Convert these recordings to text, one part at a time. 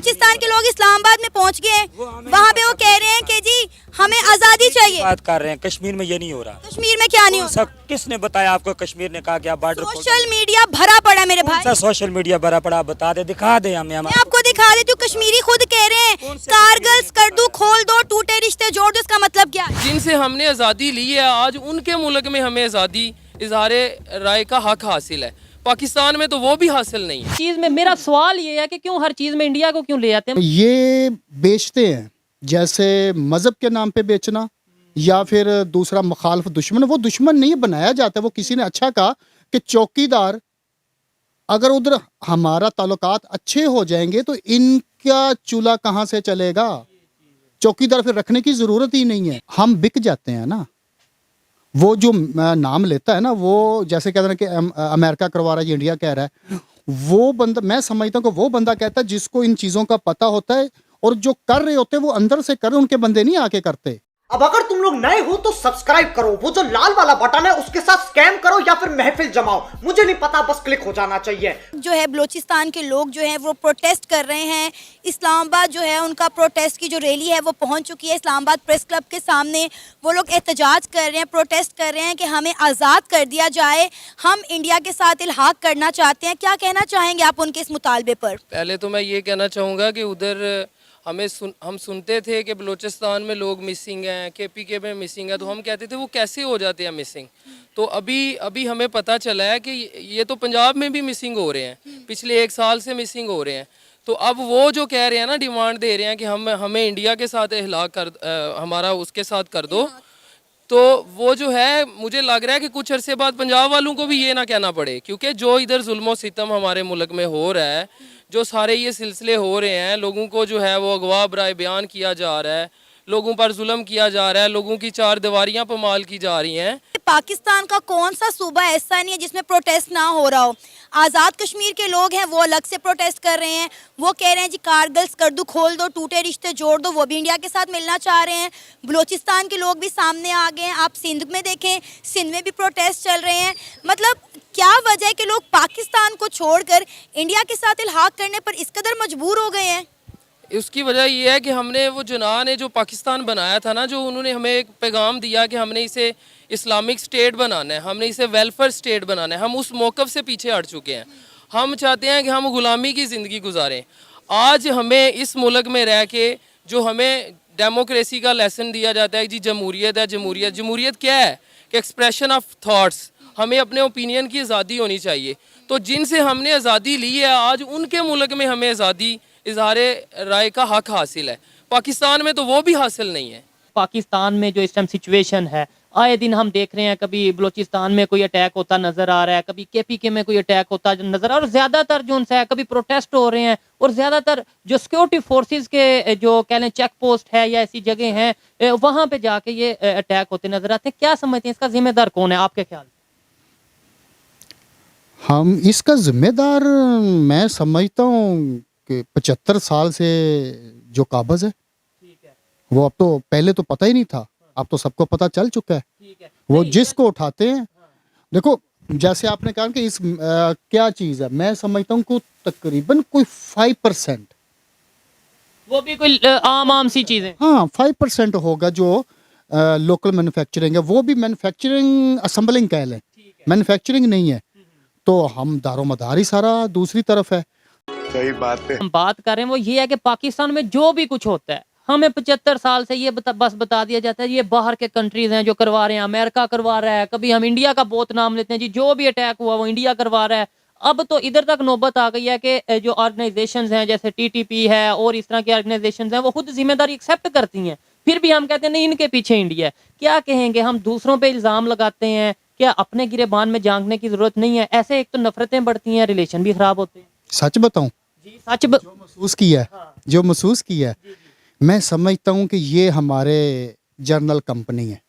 बलूचिस्तान के लोग इस्लामाबाद में पहुंच गए हैं, वहाँ पे वो कह रहे हैं कि जी हमें आजादी चाहिए। बात कर रहे हैं कश्मीर में ये नहीं हो रहा। कश्मीर में क्या नहीं होता? सब किसने बताया आपको? कश्मीर ने कहा कि आप बॉर्डर सोशल मीडिया भरा पड़ा मेरे भाई। सा सोशल मीडिया भरा पड़ा, बता दे, दिखा दे हमें। मैं आपको दिखा देती हूँ, कश्मीरी खुद कह रहे हैं कारगिल कर दूं खोल दो, टूटे रिश्ते जोड़ दो। इसका मतलब क्या है? जिनसे हमने आज़ादी ली है, आज उनके मुल्क में हमें आज़ादी इजहार राय का हक हासिल है। पाकिस्तान में तो वो भी हासिल नहीं है। चीज में मेरा सवाल ये है कि क्यों हर चीज में इंडिया को क्यों ले आते हैं? ये बेचते हैं, जैसे मजहब के नाम पे बेचना या फिर दूसरा मुखालफ दुश्मन। वो दुश्मन नहीं बनाया जाता। वो किसी ने अच्छा कहा कि चौकीदार, अगर उधर हमारा ताल्लुकात अच्छे हो जाएंगे तो इनका चूल्हा कहाँ से चलेगा? चौकीदार फिर रखने की जरूरत ही नहीं है। हम बिक जाते हैं ना। वो जो नाम लेता है ना, वो जैसे कहते हैं कि अमेरिका करवा रहा है, इंडिया कह रहा है, वो बंदा, मैं समझता हूँ कि वो बंदा कहता है जिसको इन चीज़ों का पता होता है, और जो कर रहे होते हैं वो अंदर से कर रहे, उनके बंदे नहीं आके करते। अब अगर तुम लोग नए हो तो सब्सक्राइब करो, वो जो लाल वाला बटन है उसके साथ स्कैम करो या फिर महफिल जमाओ, मुझे नहीं पता, बस क्लिक हो जाना चाहिए। जो है बलूचिस्तान के लोग जो हैं वो प्रोटेस्ट कर रहे हैं। इस्लामाबाद जो है उनका प्रोटेस्ट की जो रैली है वो पहुंच चुकी है इस्लामाबाद प्रेस क्लब के सामने। वो लोग एहतजाज कर रहे हैं, प्रोटेस्ट कर रहे हैं कि हमें आज़ाद कर दिया जाए, हम इंडिया के साथ इल्हाक करना चाहते हैं। क्या कहना चाहेंगे आप उनके इस मुतालबे पर? पहले तो मैं ये कहना चाहूँगा कि उधर हम सुनते थे कि बलूचिस्तान में लोग मिसिंग हैं, KPK में मिसिंग है, तो हम कहते थे वो कैसे हो जाते हैं मिसिंग। तो अभी हमें पता चला है कि ये तो पंजाब में भी मिसिंग हो रहे हैं, पिछले 1 साल से मिसिंग हो रहे हैं। तो अब वो जो कह रहे हैं ना, डिमांड दे रहे हैं कि हमें इंडिया के साथ इल्हाक हमारा उसके साथ कर दो, तो वो जो है, मुझे लग रहा है कि कुछ अरसे बाद पंजाब वालों को भी ये ना कहना पड़े, क्योंकि जो इधर जुल्म सितम हमारे मुल्क में हो रहा है, जो सारे ये सिलसिले हो रहे हैं, लोगों को जो है वो अगवा बराए बयान किया जा रहा है, लोगों पर जुल्म किया जा रहा है, लोगों की 4 दीवारियां पमाल की जा रही हैं। पाकिस्तान का कौन सा सूबा ऐसा नहीं है जिसमें प्रोटेस्ट ना हो रहा हो? आज़ाद कश्मीर के लोग हैं वो अलग से प्रोटेस्ट कर रहे हैं। वो कह रहे हैं जी कारगिल कर दो खोल दो, टूटे रिश्ते जोड़ दो, वो भी इंडिया के साथ मिलना चाह रहे हैं। बलूचिस्तान के लोग भी सामने आ गए हैं। आप सिंध में देखें, सिंध में भी प्रोटेस्ट चल रहे हैं। मतलब क्या वजह है कि लोग पाकिस्तान को छोड़कर इंडिया के साथ इल्हाक करने पर इस कदर मजबूर हो गए हैं? उसकी वजह ये है कि हमने वो जुनान ने जो पाकिस्तान बनाया था ना, जो उन्होंने हमें एक पैगाम दिया कि हमने इसे इस्लामिक स्टेट बनाना है, हमने इसे वेलफेयर स्टेट बनाना है, हम उस मौक़िफ़ से पीछे हट चुके हैं। हम चाहते हैं कि हम ग़ुलामी की ज़िंदगी गुजारें। आज हमें इस मुल्क में रह के जो हमें डेमोक्रेसी का लेसन दिया जाता है, जी जमहूरियत है, जमहूरियत क्या है कि एक्सप्रेशन ऑफ थाट्स, हमें अपने ओपिनियन की आज़ादी होनी चाहिए। तो जिनसे हमने आज़ादी ली है, आज उनके मुल्क में हमें आज़ादी इजहार राय का हक हासिल है। पाकिस्तान में तो वो भी हासिल नहीं है। पाकिस्तान में जो इस टाइम सिचुएशन है, आए दिन हम देख रहे हैं, कभी बलूचिस्तान में कोई अटैक होता नजर आ रहा है, कभी KPK में कोई अटैक होता नजर आ रहा है, और ज्यादातर जो उनसे है, कभी प्रोटेस्ट हो रहे हैं, और ज्यादातर जो सिक्योरिटी फोर्सेस के जो कह लें चेक पोस्ट है या ऐसी जगह हैं, वहां पे जाके ये अटैक होते नजर आते हैं। क्या समझते हैं इसका जिम्मेदार कौन है आपके ख्याल? हम इसका जिम्मेदार, मैं समझता हूँ कि 75 साल से जो काबज है, वो अब तो, पहले तो पता ही नहीं था, अब तो सबको पता चल चुका है। वो जिसको उठाते हैं, देखो जैसे आपने कहा कि इस क्या चीज़ है, मैं समझता हूँ कि तकरीबन कोई 5%, वो भी कोई आम सी चीजें, हाँ 5% होगा जो लोकल मैन्युफैक्चरिंग है। वो भी मैन्युफैक्चरिंग असेंबलिंग कह लें, मैन्युफैक्चरिंग नहीं है। तो हम दारोमदार ही सारा दूसरी तरफ है। सही बात है। हम बात कर रहे हैं वो ये है कि पाकिस्तान में जो भी कुछ होता है, हमें 75 साल से ये बस बता दिया जाता है ये बाहर के कंट्रीज हैं जो करवा रहे हैं, अमेरिका करवा रहा है, कभी हम इंडिया का बहुत नाम लेते हैं जी, जो भी अटैक हुआ वो इंडिया करवा रहा है। अब तो इधर तक नौबत आ गई है कि जो ऑर्गेनाइजेशंस हैं जैसे TTP है और इस तरह की ऑर्गेनाइजेशंस हैं, वो खुद जिम्मेदारी एक्सेप्ट करती हैं, फिर भी हम कहते हैं नहीं इनके पीछे इंडिया है। क्या कहेंगे? हम दूसरों पे इल्ज़ाम लगाते हैं, क्या अपने गिरेबान में झांकने की जरूरत नहीं है? ऐसे एक तो नफरतें बढ़ती हैं, रिलेशन भी खराब होते हैं। सच बताऊं, जो महसूस किया है, जो महसूस किया है, मैं समझता हूं कि ये हमारे जर्नल कंपनी है।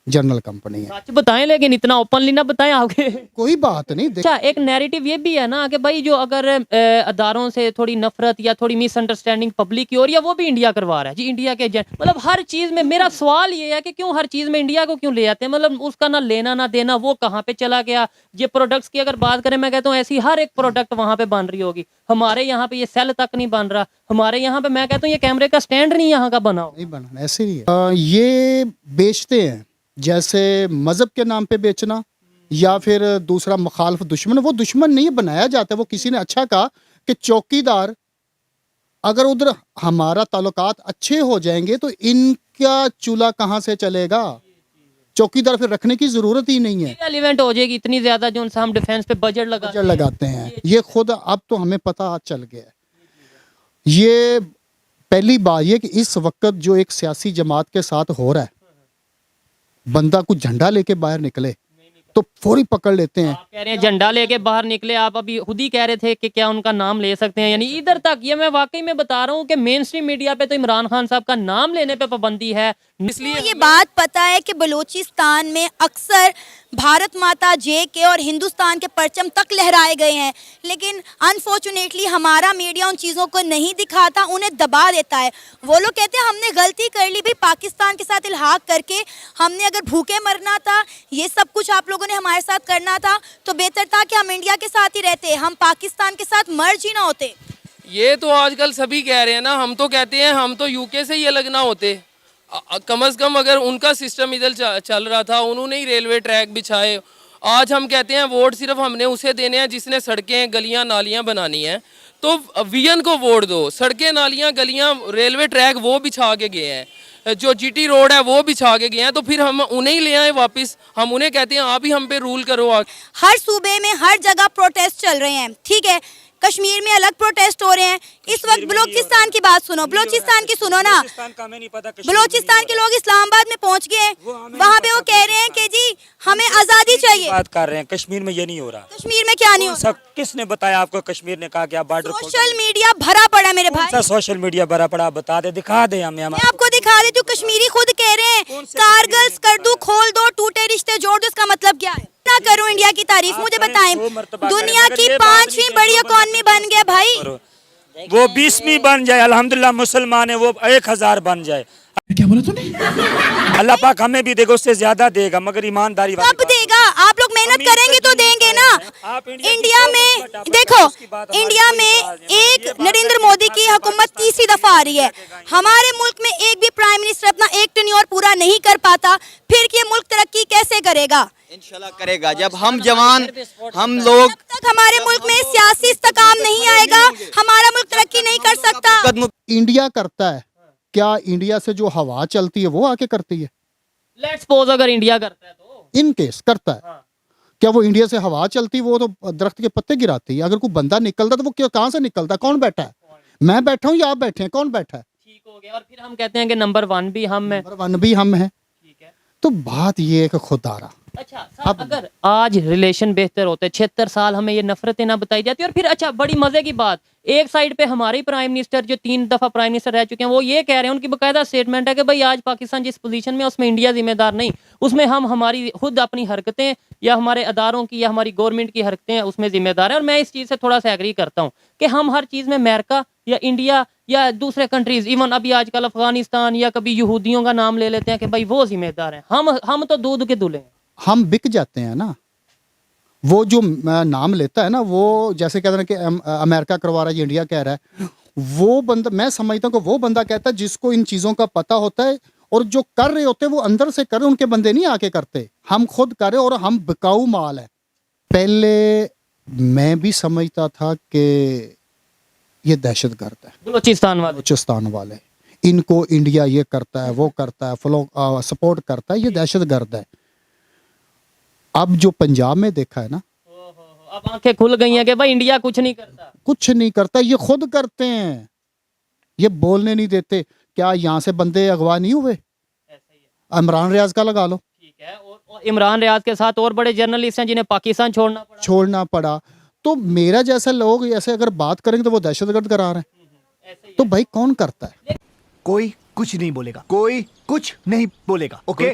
जनरल कंपनी है। सच बताएं लेकिन इतना ओपनली ना बताएं आगे। कोई बात नहीं। अच्छा, एक नैरेटिव ये भी है ना कि भाई जो अगर अदारों से थोड़ी नफरत या थोड़ी मिसअंडरस्टैंडिंग पब्लिक की हो रही है वो भी इंडिया करवा रहा है जी। इंडिया के मतलब हर चीज में मेरा सवाल ये है कि क्यों हर चीज में इंडिया को क्यों ले आते हैं? मतलब उसका ना लेना ना देना, वो कहाँ पे चला गया। ये प्रोडक्ट्स की अगर बात करें, मैं कहता हूँ ऐसी हर एक प्रोडक्ट वहां पे बन रही होगी। हमारे यहाँ पे ये सेल तक नहीं बन रहा। हमारे यहाँ पे मैं कहता हूँ ये कैमरे का स्टैंड नहीं यहाँ का बना हो। नहीं बना, ऐसे ही है। ये बेचते हैं, जैसे मजहब के नाम पे बेचना या फिर दूसरा मुखालिफ दुश्मन। वो दुश्मन नहीं बनाया जाता। वो किसी ने अच्छा कहा कि चौकीदार, अगर उधर हमारा ताल्लुकात अच्छे हो जाएंगे तो इनका चूल्हा कहाँ से चलेगा? चौकीदार फिर रखने की जरूरत ही नहीं है। एलिवेंट हो जाएगी इतनी ज्यादा जो हम डिफेंस पे बजट लगाते हैं। ये खुद अब तो हमें पता चल गया है। ये पहली बात ये कि इस वक्त जो एक सियासी जमात के साथ हो रहा है, बंदा कुछ झंडा लेके बाहर निकले तो फौरी पकड़ लेते हैं। आप कह रहे हैं झंडा लेके बाहर निकले, आप अभी खुद ही कह रहे थे कि क्या उनका नाम ले सकते हैं, यानी इधर तक। ये मैं वाकई में बता रहा हूँ कि मेन स्ट्रीम मीडिया पे तो इमरान खान साहब का नाम लेने पे पाबंदी है। इसलिए ये बात पता है कि बलूचिस्तान में अक्सर भारत माता जे के और हिंदुस्तान के परचम तक लहराए गए हैं, लेकिन अनफॉर्चुनेटली हमारा मीडिया उन चीज़ों को नहीं दिखाता, उन्हें दबा देता है। वो लोग कहते हैं हमने गलती कर ली भाई, पाकिस्तान के साथ इल्हाक करके हमने अगर भूखे मरना था, ये सब कुछ आप लोगों ने हमारे साथ करना था, तो बेहतर था कि हम इंडिया के साथ ही रहते, हम पाकिस्तान के साथ मर्ज ही ना होते। ये तो आजकल सभी कह रहे हैं ना। हम तो कहते हैं हम तो यूके से ही अलग ना होते। कम से कम अगर उनका सिस्टम इधर चल रहा था, उन्होंने ही रेलवे ट्रैक बिछाए। आज हम कहते हैं वोट सिर्फ हमने उसे देने हैं जिसने सड़कें गलियां नालियां बनानी हैं, तो वीएन को वोट दो। सड़कें नालियां गलियां रेलवे ट्रैक वो बिछा के गए हैं, जो जीटी रोड है वो बिछा के गए हैं, तो फिर हम उन्हें ही ले आए वापस। हम उन्हें कहते हैं आप ही हम पे रूल करो। हर सूबे में हर जगह प्रोटेस्ट चल रहे हैं, ठीक है। कश्मीर में अलग प्रोटेस्ट हो रहे हैं इस वक्त। बलूचिस्तान की बात सुनो, बलूचिस्तान की सुनो ना। बलूचिस्तान के लोग इस्लामाबाद में पहुंच गए, वहाँ पे वो कह रहे हैं कि जी हमें आजादी चाहिए। बात कर रहे हैं, कश्मीर में ये नहीं हो रहा। कश्मीर में क्या नहीं हो रहा? किसने बताया आपको? कश्मीर ने कहा कि आप बॉर्डर सोशल मीडिया भरा पड़ा मेरे भाई। सोशल मीडिया भरा पड़ा, बता दे, दिखा दे हमें। मैं आपको दिखा देती हूँ, कश्मीरी खुद कह रहे हैं कारगिल कर दूं खोल दो, टूटे रिश्ते जोड़ दो। इसका मतलब क्या है? ना करूं इंडिया की तारीफ, मुझे बताएं। दुनिया की 5वीं बड़ी इकॉनमी बन गया भाई। वो 20वीं बन जाए, अल्हम्दुलिल्लाह मुसलमान है, वो 1000 बन जाए। क्या बोला तूने? अल्लाह पाक हमें भी देगा, उससे ज्यादा देगा, मगर ईमानदारी वाली कब देगा? आप लोग मेहनत करेंगे तो देंगे ना। इंडिया में देखो, इंडिया में एक नरेंद्र मोदी की हुकूमत तीसरी दफा आ रही है। हमारे मुल्क में एक भी प्राइम मिनिस्टर अपना एक टेन्योर पूरा नहीं कर पाता, फिर ये मुल्क तरक्की कैसे करेगा? इंशाल्लाह करेगा। जब हम जवान, हम लोग, जब तक हमारे मुल्क में सियासी इस्तेकाम नहीं आएगा, हमारा मुल्क तरक्की नहीं कर सकता। इंडिया करता है क्या? इंडिया से जो हवा चलती है वो आके करती है। लेट्स सपोज अगर इंडिया करता है तो इन केस करता है। क्या वो इंडिया से हवा चलती, वो तो दरख्त के पत्ते गिराती है। अगर कोई बंदा निकलता तो वो कहाँ से निकलता? कौन बैठा है? मैं बैठा हूँ या आप बैठे हैं? कौन बैठा है? ठीक हो गया। और फिर हम कहते हैं कि नंबर 1 भी हम है, नंबर 1 भी हम है। तो बात ये है कि खुदारा। अच्छा साहब, अगर आज रिलेशन बेहतर होते, 76 साल हमें ये नफरतें ना बताई जाती। और फिर अच्छा, बड़ी मजे की बात, एक साइड पे हमारे प्राइम मिनिस्टर जो 3 दफा प्राइम मिनिस्टर रह चुके हैं, वो ये कह रहे हैं, उनकी बकायदा स्टेटमेंट है कि भाई आज पाकिस्तान जिस पोजीशन में उसमें इंडिया जिम्मेदार नहीं, उसमें हम हमारी खुद अपनी हरकतें या हमारे अदारों की या हमारी गवर्नमेंट की हरकतें उसमें जिम्मेदार है। और मैं इस चीज़ से थोड़ा सा एग्री करता हूँ कि हम हर चीज़ में अमेरिका या इंडिया या दूसरे कंट्रीज, इवन अभी आजकल अफगानिस्तान या कभी यहूदियों का नाम ले लेते हैं कि भाई वो जिम्मेदार हैं। हम तो दूध के दूल्हे हैं। हम बिक जाते हैं ना। वो जो नाम लेता है ना, वो जैसे कहते हैं कि अमेरिका करवा रहा है, इंडिया कह रहा है, वो बंदा, मैं समझता हूँ कि वो बंदा कहता है जिसको इन चीज़ों का पता होता है, और जो कर रहे होते हैं वो अंदर से कर रहे, उनके बंदे नहीं आके करते। हम खुद कर रहे और हम बिकाऊ माल है। पहले मैं भी समझता था कि ये दहशतगर्द है, बलूचिस्तान वाले, इनको इंडिया ये करता है, वो करता है, फलो सपोर्ट करता है, ये दहशतगर्द है। अब जो पंजाब में देखा है ना, अब आंखें खुल गई हैं कि भाई इंडिया कुछ नहीं करता। कुछ नहीं करता, ये खुद करते हैं, ये बोलने नहीं देते। क्या यहाँ से बंदे अगवा नहीं हुए? इमरान रियाज का लगा लो। ठीक है, और इमरान रियाज के साथ और बड़े जर्नलिस्ट हैं जिन्हें पाकिस्तान छोड़ना पड़ा। तो मेरा जैसा लोग ऐसे अगर बात करेंगे तो वो दहशतगर्द करार है। तो भाई कौन करता है? कोई कुछ नहीं बोलेगा, कोई कुछ नहीं बोलेगा। ओके।